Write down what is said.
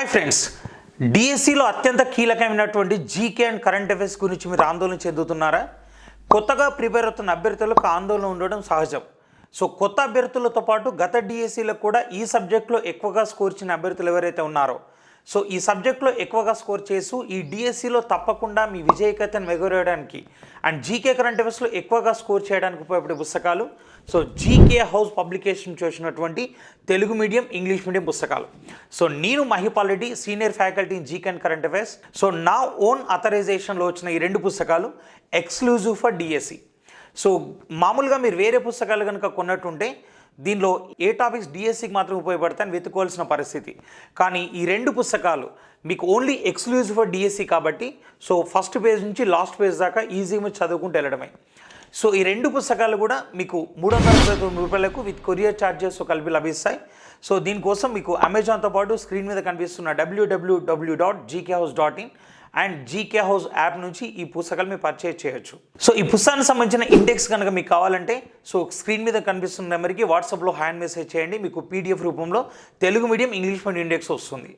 Hi friends, డిఎస్సిలో అత్యంత కీలకమైనటువంటి జీకే అండ్ కరెంట్ అఫైర్స్ గురించి మీరు ఆందోళన చెందుతున్నారా? కొత్తగా ప్రిపేర్ అవుతున్న అభ్యర్థులకు ఆందోళన ఉండడం సహజం. సో కొత్త అభ్యర్థులతో పాటు గత డిఎస్సిలో కూడా ఈ సబ్జెక్ట్లో ఎక్కువగా స్కోర్ చేసిన అభ్యర్థులు ఎవరైతే ఉన్నారో, సో ఈ సబ్జెక్ట్లో ఎక్కువగా స్కోర్ చేస్తూ ఈ డిఎస్సిలో తప్పకుండా మీ విజయకతను ఎగురవేయడానికి అండ్ జీకే కరెంట్ అఫైర్స్లో ఎక్కువగా స్కోర్ చేయడానికి ఉపయోగపడే పుస్తకాలు సో జీకే హౌస్ పబ్లికేషన్ చేసినటువంటి తెలుగు మీడియం ఇంగ్లీష్ మీడియం పుస్తకాలు. సో నేను Mahipal Reddy, senior faculty in GK and current affairs. So నా ఓన్ అథరైజేషన్లో వచ్చిన ఈ రెండు పుస్తకాలు ఎక్స్క్లూజివ్ ఫర్ డిఎస్సి. సో మామూలుగా మీరు వేరే పుస్తకాలు కనుక కొన్నట్టుంటే దీనిలో ఏ టాపిక్స్ డిఎస్సికి మాత్రం ఉపయోగపడతాయని వెతుకోవాల్సిన పరిస్థితి. కానీ ఈ రెండు పుస్తకాలు మీకు ఓన్లీ ఎక్స్క్లూజివ్ ఫర్ డిఎస్సి కాబట్టి సో ఫస్ట్ పేజ్ నుంచి లాస్ట్ పేజ్ దాకా ఈజీగా చదువుకుంటూ వెళ్ళడమే. సో ఈ రెండు పుస్తకాలు కూడా మీకు 359 రూపాయలకు విత్ కొరియర్ ఛార్జెస్ కలిపి లభిస్తాయి. సో దీనికోసం మీకు అమెజాన్తో పాటు స్క్రీన్ మీద కనిపిస్తున్న www.gkhouse.in and GK house app నుంచి ఈ పుస్తకాలు మీరు పర్చేజ్ చేయొచ్చు. సో ఈ పుస్తకానికి సంబంధించిన ఇండెక్స్ కనుక మీకు కావాలంటే సో స్క్రీన్ మీద కనిపిస్తున్న నెంబర్కి వాట్సాప్లో హ్యాండ్ మెసేజ్ చేయండి. మీకు పీడిఎఫ్ రూపంలో Telugu medium English medium index వస్తుంది.